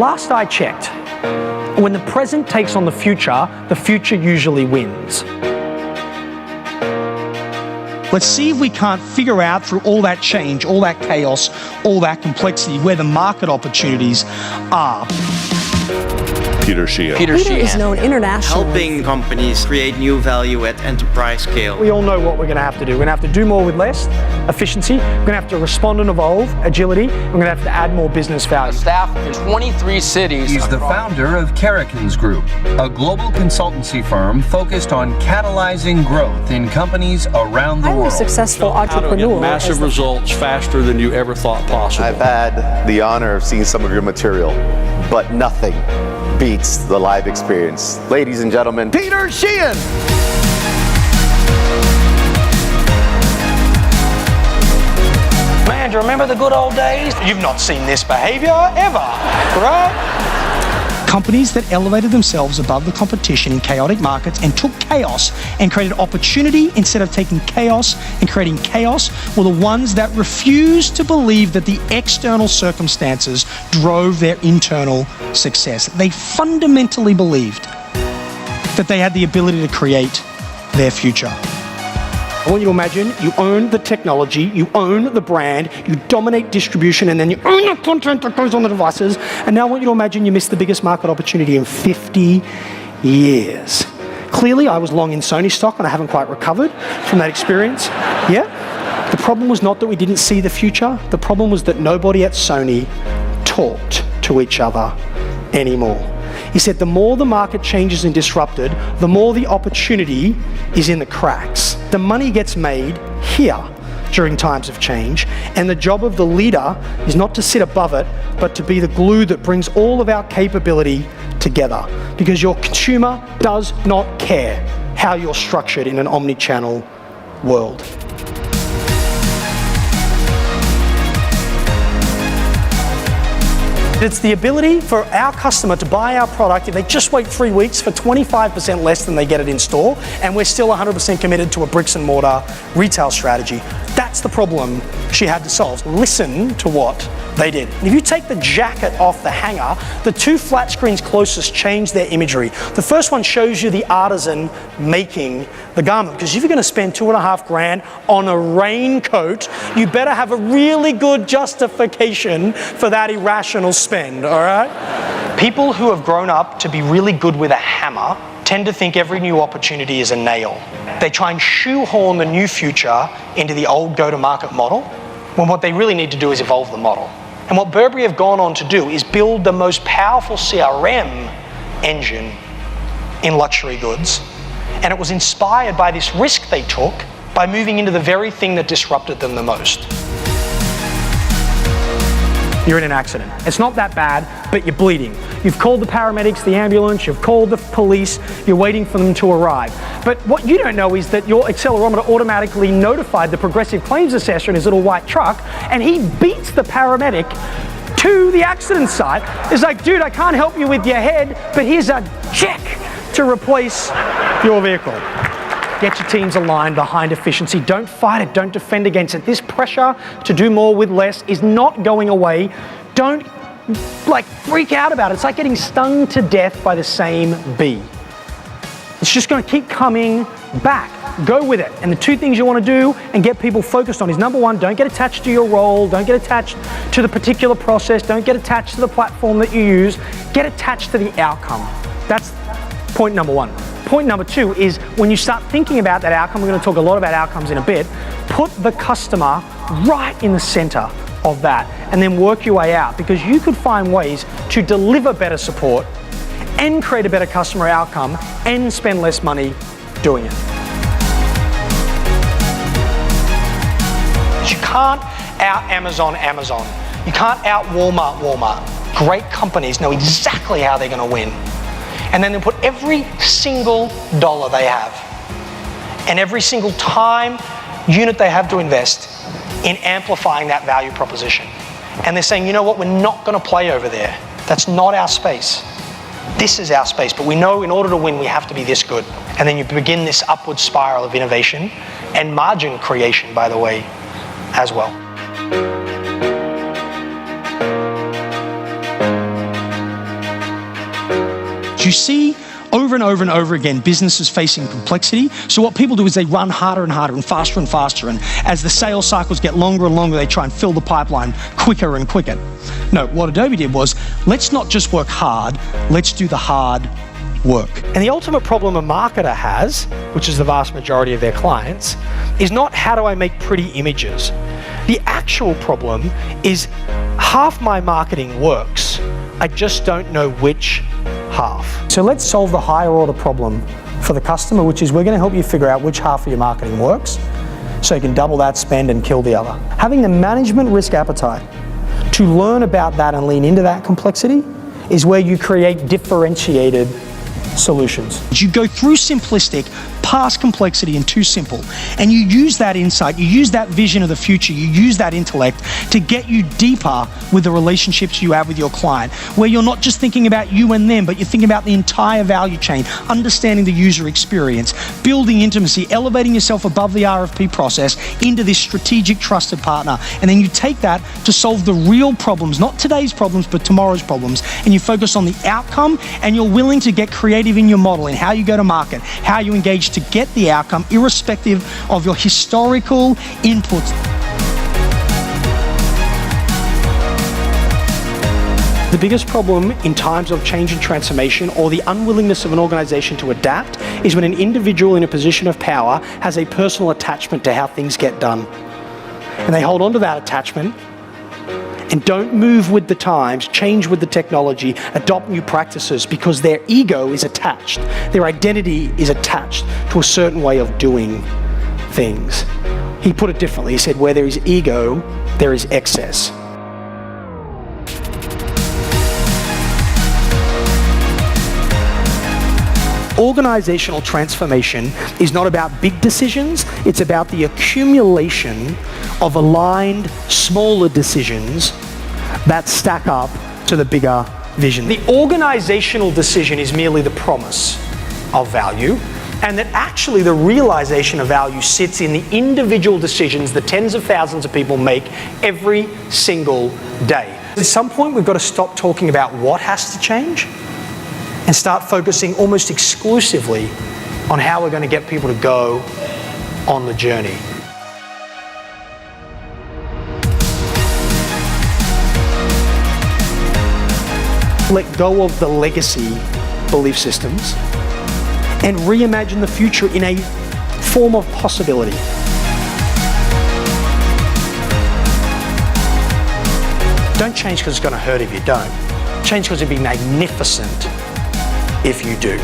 Last I checked, when the present takes on the future usually wins. Let's see if we can't figure out through all that change, all that chaos, all that complexity, where the market opportunities are. Peter Sheahan. Peter is known internationally. Helping companies create new value at enterprise scale. We all know what we're going to have to do. We're going to have to do more with less, efficiency. We're going to have to respond and evolve, agility. We're going to have to add more business value. Staff in 23 cities. He's the founder of Carrikins Group, a global consultancy firm focused on catalyzing growth in companies around the world. I'm a successful entrepreneur. How to get massive results faster than you ever thought possible. I've had the honor of seeing some of your material, but nothing beats the live experience. Ladies and gentlemen, Peter Sheahan! Man, do you remember the good old days? You've not seen this behavior ever, right? Companies that elevated themselves above the competition in chaotic markets and took chaos and created opportunity instead of taking chaos and creating chaos were the ones that refused to believe that the external circumstances drove their internal success. They fundamentally believed that they had the ability to create their future. I want you to imagine you own the technology, you own the brand, you dominate distribution, and then you own the content that goes on the devices. And now I want you to imagine you missed the biggest market opportunity in 50 years. Clearly, I was long in Sony stock and I haven't quite recovered from that experience. Yeah? The problem was not that we didn't see the future. The problem was that nobody at Sony talked to each other anymore. He said the more the market changes and disrupted, the more the opportunity is in the cracks. The money gets made here during times of change, and the job of the leader is not to sit above it, but to be the glue that brings all of our capability together. Because your consumer does not care how you're structured in an omni-channel world. It's the ability for our customer to buy our product if they just wait 3 weeks for 25% less than they get it in store, and we're still 100% committed to a bricks and mortar retail strategy. That's the problem she had to solve. Listen to what they did. If you take the jacket off the hanger, the two flat screens closest change their imagery. The first one shows you the artisan making the garment, because if you're going to spend $2.5 grand on a raincoat, you better have a really good justification for that irrational spend, all right? People who have grown up to be really good with a hammer tend to think every new opportunity is a nail. They try and shoehorn the new future into the old go-to-market model, when what they really need to do is evolve the model. And what Burberry have gone on to do is build the most powerful CRM engine in luxury goods. And it was inspired by this risk they took by moving into the very thing that disrupted them the most. You're in an accident. It's not that bad, but you're bleeding. You've called the paramedics, the ambulance, you've called the police, you're waiting for them to arrive. But what you don't know is that your accelerometer automatically notified the progressive claims assessor in his little white truck, and he beats the paramedic to the accident site. It's like, dude, I can't help you with your head, but here's a check to replace your vehicle. Get your teams aligned behind efficiency. Don't fight it, don't defend against it. This pressure to do more with less is not going away. Don't freak out about it. It's like getting stung to death by the same bee. It's just going to keep coming back. Go with it. And the two things you want to do and get people focused on is, number one, don't get attached to your role, don't get attached to the particular process, don't get attached to the platform that you use, get attached to the outcome. That's point number one. Point number two is, when you start thinking about that outcome, we're going to talk a lot about outcomes in a bit, put the customer right in the center of that and then work your way out, because you could find ways to deliver better support and create a better customer outcome and spend less money doing it. You can't out Amazon. You can't out Walmart. Great companies know exactly how they're going to win. And then they put every single dollar they have and every single time unit they have to invest in amplifying that value proposition. And they're saying, you know what, we're not going to play over there. That's not our space. This is our space, but we know in order to win, we have to be this good. And then you begin this upward spiral of innovation and margin creation, by the way, as well. You see over and over and over again businesses facing complexity. So what people do is they run harder and harder and faster, and as the sales cycles get longer and longer, they try and fill the pipeline quicker and quicker. No, what Adobe did was, let's not just work hard, let's do the hard work. And the ultimate problem a marketer has, which is the vast majority of their clients, is not how do I make pretty images. The actual problem is half my marketing works, I just don't know which half. So let's solve the higher order problem for the customer, which is we're going to help you figure out which half of your marketing works so you can double that spend and kill the other. Having the management risk appetite to learn about that and lean into that complexity is where you create differentiated solutions. You go through simplistic, past complexity and too simple, and you use that insight, you use that vision of the future, you use that intellect to get you deeper with the relationships you have with your client, where you're not just thinking about you and them, but you're thinking about the entire value chain, understanding the user experience, building intimacy, elevating yourself above the RFP process into this strategic trusted partner. And then you take that to solve the real problems, not today's problems, but tomorrow's problems. And you focus on the outcome, and you're willing to get creative in your model, in how you go to market, how you engage to get the outcome, irrespective of your historical inputs. The biggest problem in times of change and transformation, or the unwillingness of an organization to adapt, is when an individual in a position of power has a personal attachment to how things get done. And they hold on to that attachment and don't move with the times, change with the technology, adopt new practices, because their ego is attached. Their identity is attached to a certain way of doing things. He put it differently. He said, where there is ego, there is excess. Organizational transformation is not about big decisions, it's about the accumulation of aligned, smaller decisions that stack up to the bigger vision. The organizational decision is merely the promise of value, and that actually the realization of value sits in the individual decisions that tens of thousands of people make every single day. At some point, we've got to stop talking about what has to change and start focusing almost exclusively on how we're going to get people to go on the journey. Let go of the legacy belief systems and reimagine the future in a form of possibility. Don't change because it's going to hurt if you don't. Change because it'd be magnificent if you do.